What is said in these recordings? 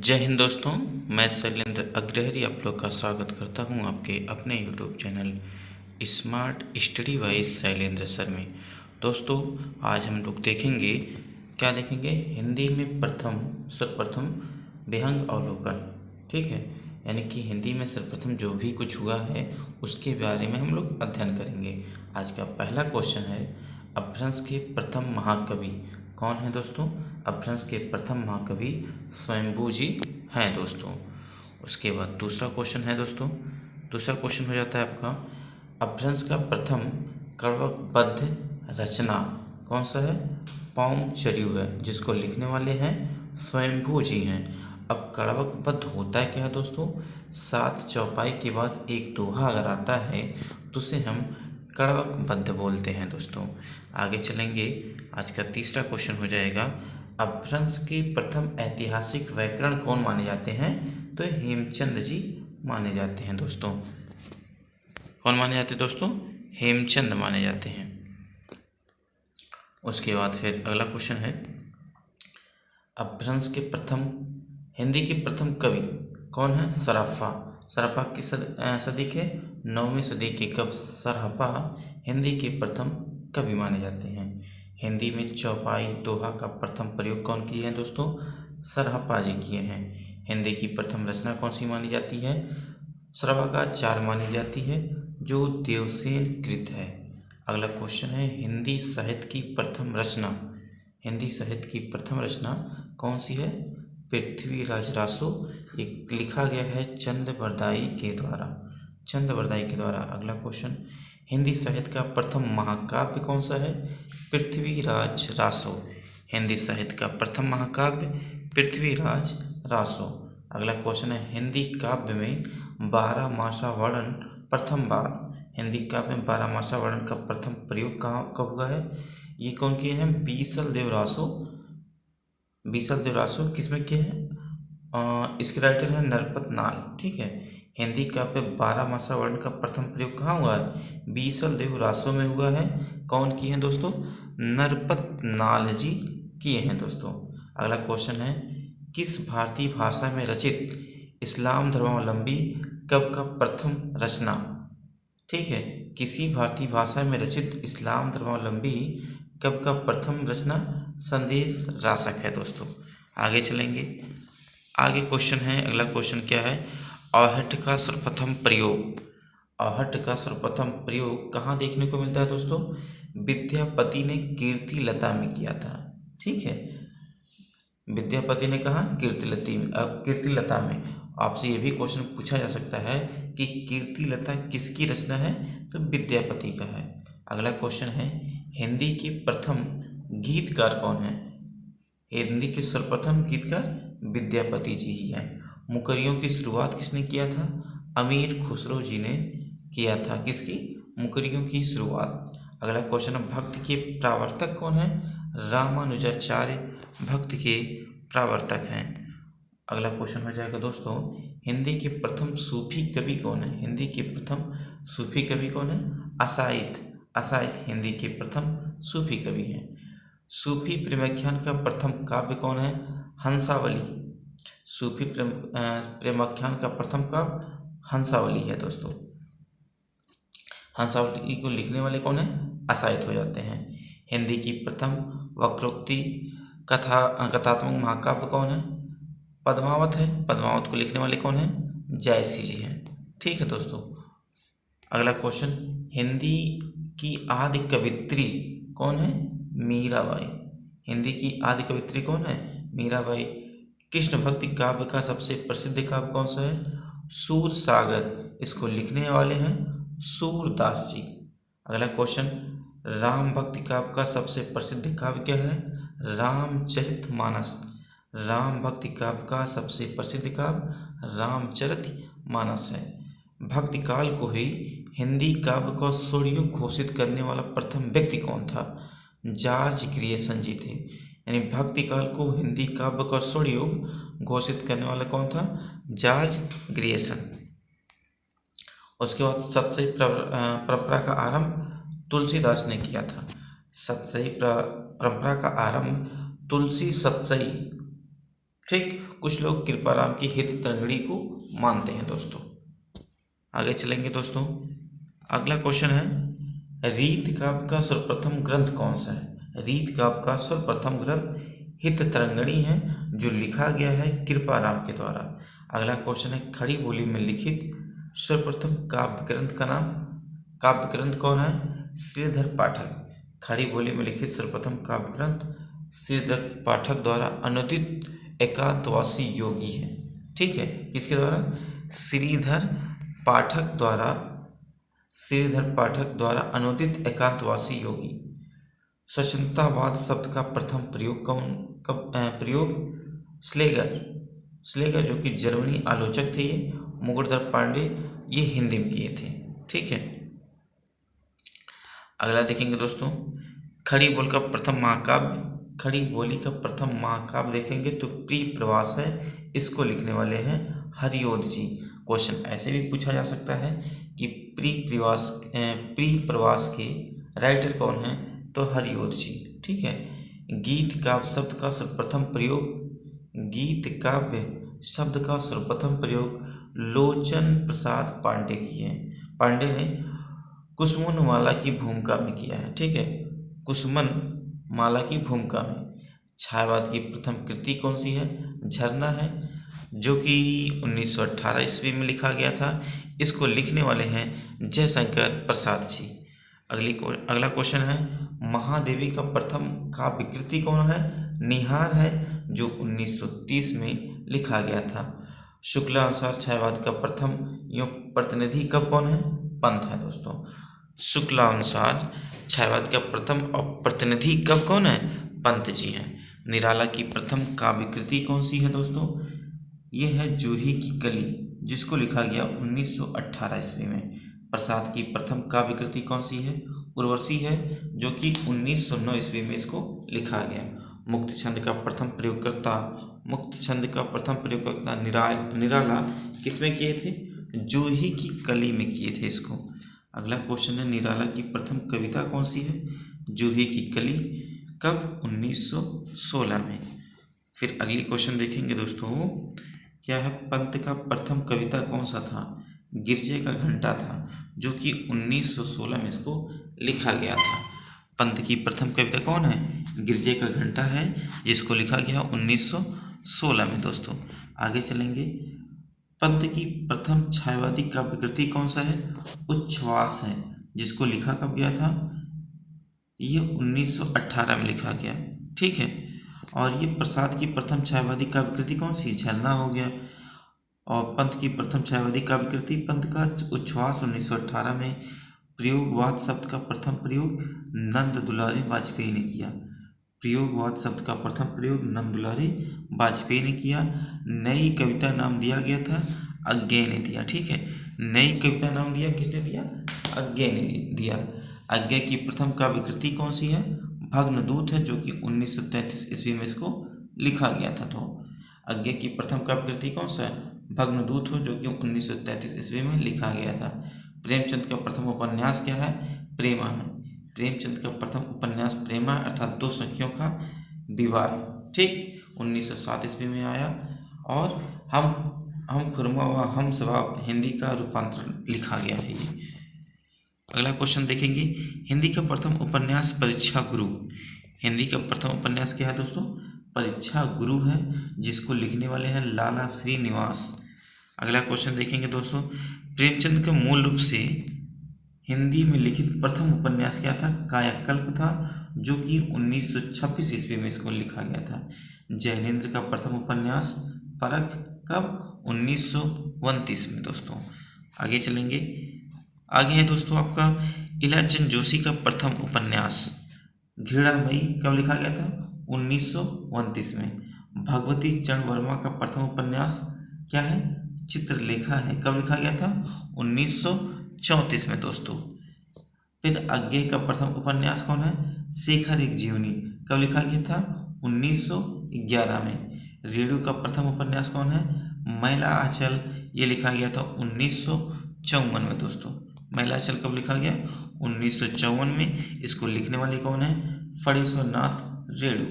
जय हिंद दोस्तों। मैं शैलेंद्र अग्रहरी आप लोग का स्वागत करता हूं आपके अपने YouTube channel smart study wise Shailendra sir में। दोस्तों आज हम लोग देखेंगे, क्या देखेंगे, हिंदी में सर्वप्रथम विहंग अवलोकन। ठीक है, यानी कि हिंदी में सर्वप्रथम जो भी कुछ हुआ है उसके बारे में हम लोग अध्ययन करेंगे। आज का पहला क्वेश्चन है, अपभ्रंश के प्रथम महाकवि कौन है दोस्तों? अपभ्रंश के प्रथम महाकवि स्वयंभू जी हैं दोस्तों। उसके बाद दूसरा क्वेश्चन है दोस्तों, दूसरा क्वेश्चन हो जाता है आपका, अपभ्रंश का प्रथम कड़वकबद्ध रचना कौन सा है? पौंचर्यू है, जिसको लिखने वाले हैं स्वयंभू जी हैं। अब कड़वकबद्ध होता है क्या है दोस्तों? 7 चौपाई के बाद एक दोहा अगर आता है तो उसे हम कड़वकबद्ध बोलते हैं दोस्तों। आगे चलेंगे, आज का तीसरा क्वेश्चन हो जाएगा, अपभ्रंश के प्रथम ऐतिहासिक व्याकरण कौन माने जाते हैं? तो हेमचंद जी माने जाते हैं दोस्तों। कौन माने जाते हैं दोस्तों? हेमचंद माने जाते हैं। उसके बाद फिर अगला क्वेश्चन है, अपभ्रंश के प्रथम, हिंदी के प्रथम कवि कौन है? सराफा। सराफा किस सदी के? 9वीं सदी के कवि सराफा हिंदी के प्रथम कवि माने जाते हैं। हिंदी में चौपाई दोहा का प्रथम प्रयोग कौन किए हैं दोस्तों? सराफा जी किए हैं। हिंदी की प्रथम रचना कौन सी मानी जाती है? श्रवकाचार मानी जाती है, जो देवसेन कृत है। अगला क्वेश्चन है, हिंदी साहित्य की प्रथम रचना, हिंदी साहित्य की प्रथम रचना कौन सी है? पृथ्वीराज रासो। एक लिखा गया है चंद्रबरदाई के द्वारा, चंद्रबरदाई के द्वारा। अगला क्वेश्चन, हिंदी साहित्य का प्रथम महाकाव्य कौन सा है? पृथ्वीराज रासो। हिंदी साहित्य का प्रथम महाकाव्य पृथ्वीराज रासो। अगला क्वेश्चन है, हिंदी काव्य में 12मासा वर्णन प्रथम बार, हिंदी काव्य में 12मासा वर्णन का प्रथम प्रयोग कब हुआ है? ये कौन किए हैं? बीसल देव रासो। बीसल देव रासो किसमें किए हैं? इसके राइटर है नरपत नाल। ठीक है, हिंदी काव्य 12मासा वर्ण का प्रथम प्रयोग कहाँ हुआ है? बीसल देव रासो में हुआ है। कौन किए हैं दोस्तों? नरपत नाल जी किए हैं दोस्तों। अगला क्वेश्चन है, किस भारतीय भाषा में रचित इस्लाम धर्मावलंबी कवि का प्रथम रचना? ठीक है, किसी भारतीय भाषा में रचित इस्लाम धर्मावलंबी कवि का प्रथम रचना संदेश रासक है दोस्तों। आगे चलेंगे, आगे क्वेश्चन है, अगला क्वेश्चन क्या है, आहट का सर्वप्रथम प्रयोग, आहट का सर्वप्रथम प्रयोग कहाँ देखने को मिलता है दोस्तों? विद्यापति ने कीर्ति लता में किया था। ठीक है, विद्यापति ने कहा कीर्ति लता में। आपसे ये भी क्वेश्चन पूछा जा सकता है कि कीर्ति लता किसकी रचना है? तो विद्यापति का है। अगला क्वेश्चन है, हिंदी के प्रथम गीतकार कौन है? हिंदी के सर्वप्रथम गीतकार विद्यापति जी ही हैं। मुकरियों की शुरुआत किसने किया था? अमीर खुसरो जी ने किया था। किसकी? मुकरियों की शुरुआत। अगला क्वेश्चन है, भक्ति के प्रवर्तक कौन है? रामानुजाचार्य भक्ति के प्रवर्तक हैं। अगला क्वेश्चन हो जाएगा दोस्तों, हिंदी के प्रथम सूफी कवि कौन है? हिंदी के प्रथम सूफी कवि कौन है? असाइद। असाइद हिंदी के प्रथम सूफी कवि हैं। सूफी प्रेमाख्यान का प्रथम काव्य कौन है? हंसावली। सूफी प्रेमाख्यान का प्रथम काव्य हंसावली है दोस्तों। हंसावली को लिखने वाले कौन है? असाइद हो जाते हैं। हिंदी की प्रथम वक्रोक्ति कथात्मक महाकाव्य कौन है? पद्मावत है। पद्मावत को लिखने वाले कौन है? जयसी जी हैं। ठीक है दोस्तों, अगला क्वेश्चन, हिंदी की आदि कवित्री कौन है? मीराबाई। हिंदी की आदि कवित्री कौन है? मीराबाई। कृष्ण भक्ति काव्य का सबसे प्रसिद्ध काव्य कौन सा है? सूर सागर। इसको लिखने वाले हैं सूरदास जी। अगला क्वेश्चन, राम भक्ति काव्य का सबसे प्रसिद्ध काव्य क्या है? रामचरितमानस। राम भक्ति काव्य का सबसे प्रसिद्ध काव्य रामचरितमानस है। भक्ति काल को ही हिंदी काव्य को स्वरयुग घोषित करने वाला प्रथम व्यक्ति कौन था? जॉर्ज ग्रियर्सन जी थे। यानी भक्ति काल को हिंदी काव्य का स्वरयुग घोषित करने वाला कौन था? George Grierson. उसके बाद सतसई परंपरा का आरंभ तुलसीदास ने किया था। सतसई परंपरा का आरंभ तुलसी सतसई ठीक, कुछ लोग कृपाराम की हित तरंगिणी को मानते हैं दोस्तों। आगे चलेंगे दोस्तों। अगला क्वेश्चन है, रीत काव्य का सर्वप्रथम ग्रंथ कौन सा है? रीत काव्य का सर्वप्रथम ग्रंथ हित तरंगिणी है, जो लिखा गया है कृपाराम के द्वारा। अगला क्वेश्चन है, खड़ी बोली में लिखित सर्वप्रथम काव्य ग्रंथ का नाम, काव्य ग्रंथ कौन है? श्रीधर पाठक। खड़ी बोली में लिखित सर्वप्रथम काव्य ग्रंथ श्रीधर पाठक द्वारा अनुदित एकांतवासी योगी है। ठीक है, किसके द्वारा? श्रीधर पाठक द्वारा अनुदित एकांतवासी योगी। स्वच्छंदतावाद शब्द का प्रथम प्रयोग स्लेगर जो कि जर्मनी आलोचक थे, ये मुकुटधर पांडे ये हिंदी में किए थे। ठीक है, अगला देखेंगे दोस्तों, खड़ी बोली का प्रथम महाकाव्य देखेंगे तो प्रिय प्रवास है, इसको लिखने वाले हैं हरिओद जी। क्वेश्चन ऐसे भी पूछा जा सकता है कि प्रिय प्रवास के राइटर कौन है? तो हरिओद जी। ठीक है, गीत काव्य शब्द का सर्वप्रथम प्रयोग लोचन प्रसाद पांडे किए हैं। पांडे ने कुसुमन माला की भूमिका में किया है। ठीक है, कुसुमन माला की भूमिका में। छायावाद की प्रथम कृति कौन सी है? झरना है, जो कि 1918 ईस्वी में लिखा गया था। इसको लिखने वाले हैं जयशंकर प्रसाद जी। अगला क्वेश्चन है, महादेवी का प्रथम काव्य कृति कौन है? निहार है, जो 1930 में लिखा गया था। शुक्लानुसार छायावाद का प्रथम प्रतिनिधि कब कौन है? पंत है दोस्तों। शुक्लानुसार छायावाद का प्रथम और प्रतिनिधि कब कौन है? पंत जी हैं। निराला की प्रथम काव्य कृति कौन सी है दोस्तों? यह है जूही की कली, जिसको लिखा गया 1918 ईस्वी में। प्रसाद की प्रथम काव्य कृति कौन सी है? उर्वशी है, जो कि 1909 ईस्वी में इसको लिखा गया। मुक्त छंद का प्रथम प्रयोगकर्ता निराला किसमें किए थे? जूही की कली में किए थे इसको। अगला क्वेश्चन है, निराला की प्रथम कविता कौन सी है? जूही की कली। कब? 1916 में। फिर अगली क्वेश्चन देखेंगे दोस्तों, क्या है? पंत का प्रथम कविता कौन सा था? गिरजे का घंटा था, जो कि 1916 में इसको लिखा गया था। पंत की प्रथम कविता कौन है? गिरजे का घंटा है, जिसको लिखा गया 1916 में दोस्तों। आगे चलेंगे, पंत की प्रथम छायावादी काव्य कृति कौन सा है? उच्छ्वास है, जिसको लिखा कब गया था? ये 1918 में लिखा गया। ठीक है, और ये प्रसाद की प्रथम छायावादी काव्य कृति कौन सी? झरना हो गया। और पंत की प्रथम छायावादी काव्य कृति पंत का उच्छ्वास 1918 में। प्रयोगवाद शब्द का प्रथम प्रयोग नंद दुलारी वाजपेयी ने किया। प्रयोगवाद शब्द का प्रथम प्रयोग नंद दुलारी वाजपेयी ने किया। नई कविता नाम दिया गया था, अज्ञेय ने दिया। ठीक है, नई कविता नाम दिया किसने दिया? अज्ञेय ने दिया। अज्ञेय की प्रथम काव्य कृति कौन सी है? भग्नदूत है, जो कि 1933 ईस्वी में इसको लिखा गया था। तो अज्ञेय की प्रथम काव्य कृति कौन सा है? भग्नदूत हो, जो कि 1933 ईस्वी में लिखा गया था। प्रेमचंद का प्रथम उपन्यास क्या है? प्रेमा है। प्रेमचंद का प्रथम उपन्यास प्रेमा, अर्थात दो सखियों का विवाह। ठीक, 1907 ईस्वी में आया। और हम खुरमा व हम सवाब हिंदी का रूपांतरण लिखा गया है ये। अगला क्वेश्चन देखेंगे, हिंदी का प्रथम उपन्यास परीक्षा गुरु। हिंदी का प्रथम उपन्यास क्या है दोस्तों? परीक्षा गुरु है, जिसको लिखने वाले हैं लाला श्रीनिवास। अगला क्वेश्चन देखेंगे दोस्तों, प्रेमचंद का मूल रूप से हिंदी में लिखित प्रथम उपन्यास क्या था? कायाकल्प था, जो कि 1926 ईस्वी में इसको लिखा गया था। जैनेन्द्र का प्रथम उपन्यास परख, कब? 1929 में दोस्तों। आगे चलेंगे, आगे है दोस्तों आपका इलाचंद जोशी का प्रथम उपन्यास घृणामयी, कब लिखा गया था? 1929 में। भगवती चरण वर्मा का प्रथम उपन्यास क्या है? चित्रलेखा है, कब लिखा गया था? 1934 में दोस्तों। फिर अज्ञेय का प्रथम उपन्यास कौन है? शेखर एक जीवनी, कब लिखा गया था? 1911 में। रेणु का प्रथम उपन्यास कौन है? मैला आंचल, ये लिखा गया था 1954 में दोस्तों। मैला आंचल कब लिखा गया? 1954 में। इसको लिखने वाले कौन है? फणीश्वर नाथ रेणु।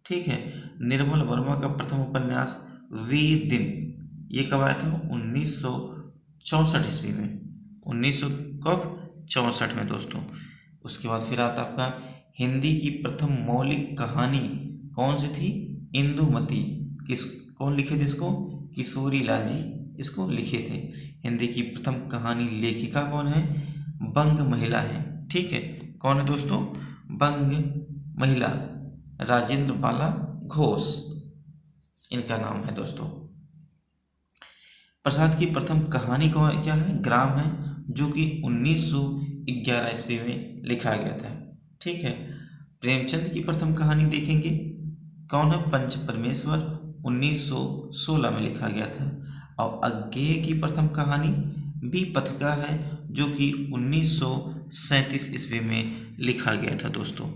ठीक है, निर्मल वर्मा का प्रथम उपन्यास वीर दिन, ये कब आया था? 1964 ईस्वी में। 1964 में दोस्तों। उसके बाद फिर आता आपका हिंदी की प्रथम मौलिक कहानी कौन सी थी? इंदुमती। कौन लिखे थे इसको? किशोरी लाल जी इसको लिखे थे। हिंदी की प्रथम कहानी लेखिका कौन है? बंग महिला है। ठीक है, कौन है दोस्तों? बंग महिला, राजेंद्र बाला घोष इनका नाम है दोस्तों। प्रसाद की प्रथम कहानी क्या है? ग्राम है, जो कि 1911 ईस्वी में लिखा गया था। ठीक है, प्रेमचंद की प्रथम कहानी देखेंगे, कौन है? पंच परमेश्वर, 1916 में लिखा गया था। और अज्ञेय की प्रथम कहानी बी पथिका है, जो कि 1937 ईस्वी में लिखा गया था दोस्तों।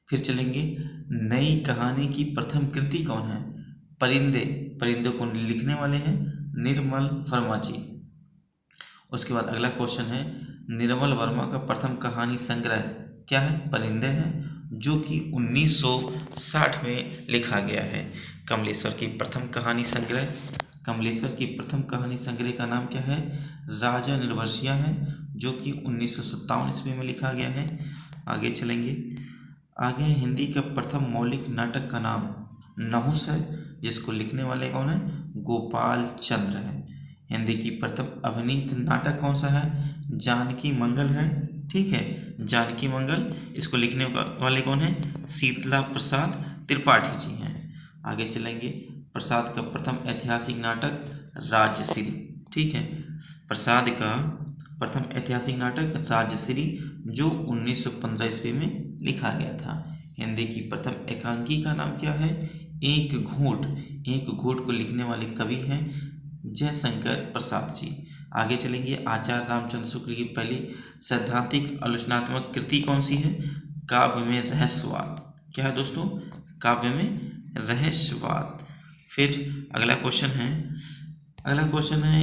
फिर चलेंगे, नई कहानी की प्रथम कृति कौन है? परिंदे। परिंदे को लिखने वाले हैं निर्मल वर्मा जी। उसके बाद अगला क्वेश्चन है, निर्मल वर्मा का प्रथम कहानी संग्रह क्या है? परिंदे है, जो कि 1960 में लिखा गया है। कमलेश्वर की प्रथम कहानी संग्रह, कमलेश्वर की प्रथम कहानी संग्रह का नाम क्या है? राजा निर्वसिया है, जो कि 1957 ईस्वी में लिखा गया है। आगे चलेंगे, आगे हिंदी का प्रथम मौलिक नाटक का नाम नहुस है, जिसको लिखने वाले कौन है? गोपाल चंद्र है। हिंदी की प्रथम अभिनीत नाटक कौन सा है? जानकी मंगल है। ठीक है, जानकी मंगल, इसको लिखने वाले कौन है? शीतला प्रसाद त्रिपाठी जी हैं। आगे चलेंगे, प्रसाद का प्रथम ऐतिहासिक नाटक राजश्री। ठीक है, प्रसाद का प्रथम ऐतिहासिक नाटक राजश्री, जो 1915 ईस्वी में लिखा गया था। हिंदी की प्रथम एकांकी का नाम क्या है? एक घूंट। एक घूंट को लिखने वाले कवि हैं जयशंकर प्रसाद जी। आगे चलेंगे, आचार्य रामचंद्र शुक्ल की पहली सैद्धांतिक आलोचनात्मक कृति कौन सी है? काव्य में रहस्यवाद। क्या है दोस्तों? काव्य में रहस्यवाद। फिर अगला क्वेश्चन है,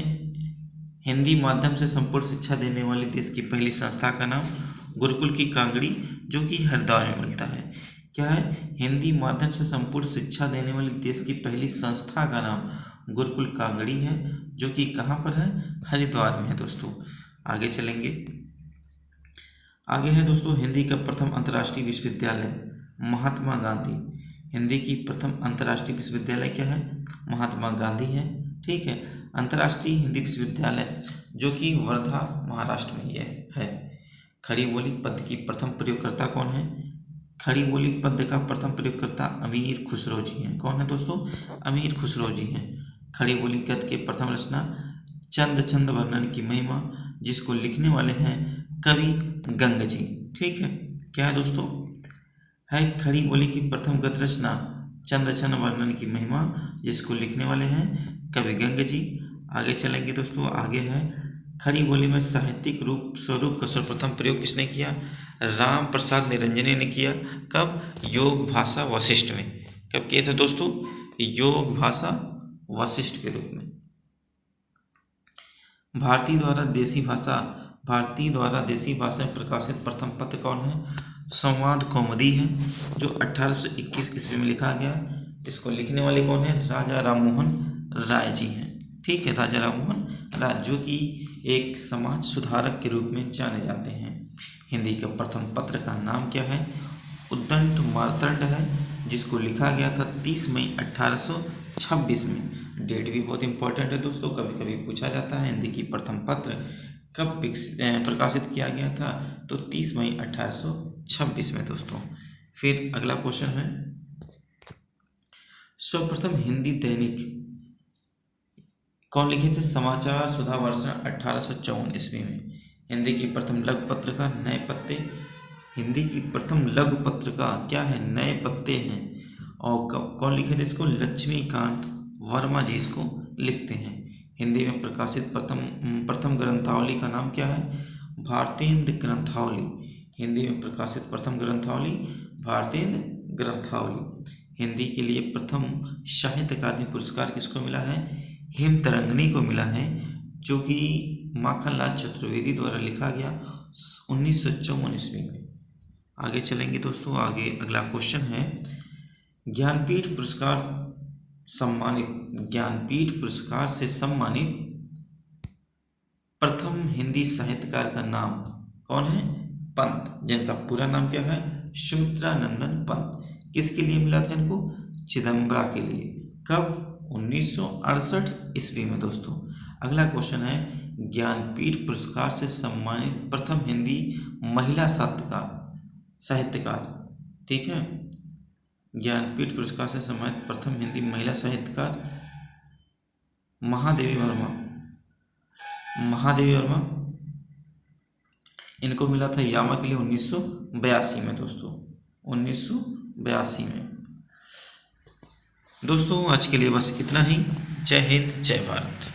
हिंदी माध्यम से संपूर्ण शिक्षा देने वाली देश की पहली संस्था का नाम? गुरुकुल की कांगड़ी, जो कि हरिद्वार में मिलता है। क्या है? हिंदी माध्यम से संपूर्ण शिक्षा देने वाली देश की पहली संस्था का नाम गुरुकुल कांगड़ी है, जो कि कहाँ पर है? हरिद्वार में है दोस्तों। आगे चलेंगे, आगे है दोस्तों, हिंदी का प्रथम अंतर्राष्ट्रीय विश्वविद्यालय महात्मा गांधी। हिंदी की प्रथम अंतर्राष्ट्रीय विश्वविद्यालय क्या है? महात्मा गांधी है। ठीक है, अंतर्राष्ट्रीय हिंदी विश्वविद्यालय, जो कि वर्धा महाराष्ट्र में यह है। खड़ी बोली पद की प्रथम प्रयोगकर्ता कौन है? खड़ी बोली पद का प्रथम प्रयोगकर्ता अमीर खुसरो जी हैं। कौन है दोस्तों? अमीर खुसरो जी हैं। खड़ी बोली गद्य के प्रथम रचना चंद छंद वर्णन की महिमा, जिसको लिखने वाले हैं कवि गंग जी। ठीक है, क्या है दोस्तों? है खड़ी बोली की प्रथम गद्य रचना चंद छंद वर्णन की महिमा, जिसको लिखने वाले हैं कवि गंग जी। आगे चलेंगे दोस्तों, आगे है, खड़ी बोली में साहित्यिक स्वरूप का सर्वप्रथम प्रयोग किसने किया? राम प्रसाद निरंजने ने किया। कब? योग भाषा वशिष्ठ में। कब किया था दोस्तों? योग भाषा वशिष्ठ के रूप में। भारती द्वारा देसी भाषा में प्रकाशित प्रथम पत्र कौन है? संवाद कौमुदी है, जो 1821 ईस्वी में लिखा गया। इसको लिखने वाले कौन है? राजा राममोहन राय जी हैं। ठीक है, राजा राममोहन राय, जो कि एक समाज सुधारक के रूप में जाने जाते हैं। हिंदी के प्रथम पत्र का नाम क्या है? उद्दंड मार्तंड है, जिसको लिखा गया था 30 मई 1826 में। डेट भी बहुत इंपॉर्टेंट है दोस्तों, कभी कभी पूछा जाता है हिंदी की प्रथम पत्र कब प्रकाशित किया गया था? तो 30 मई 1826 में दोस्तों। फिर अगला क्वेश्चन है, सर्वप्रथम हिंदी दैनिक कौन लिखे थे? समाचार सुधा वर्षण 1854 ईस्वी में। हिंदी की प्रथम लघु पत्रिका नए पत्ते। हिंदी की प्रथम लघु पत्रिका क्या है? नए पत्ते हैं। और कौन लिखे थे इसको? लक्ष्मीकांत वर्मा जी इसको लिखते हैं। हिंदी में प्रकाशित प्रथम ग्रंथावली का नाम क्या है? भारतेंद्र ग्रंथावली। हिंदी में प्रकाशित प्रथम ग्रंथावली भारतेंद्र ग्रंथावली। हिंदी के लिए प्रथम साहित्य अकादमी पुरस्कार किसको मिला है? हेमतरंगिणी को मिला है, जो कि माखनलाल चतुर्वेदी द्वारा लिखा गया 1954 ईस्वी में। आगे चलेंगे दोस्तों, आगे अगला क्वेश्चन है, ज्ञानपीठ पुरस्कार से सम्मानित प्रथम हिंदी साहित्यकार का नाम कौन है? पंत, जिनका पूरा नाम क्या है? सुमित्रानंदन पंत। किसके लिए मिला था इनको? चिदम्बरा के लिए। कब? 1968 ईस्वी में दोस्तों। अगला क्वेश्चन है, ज्ञानपीठ पुरस्कार से सम्मानित प्रथम हिंदी महिला साहित्यकार, ठीक है, ज्ञानपीठ पुरस्कार से सम्मानित प्रथम हिंदी महिला साहित्यकार महादेवी वर्मा। इनको मिला था यामा के लिए 1982 में दोस्तों, 1982 में। दोस्तों आज के लिए बस इतना ही। जय हिंद, जय भारत।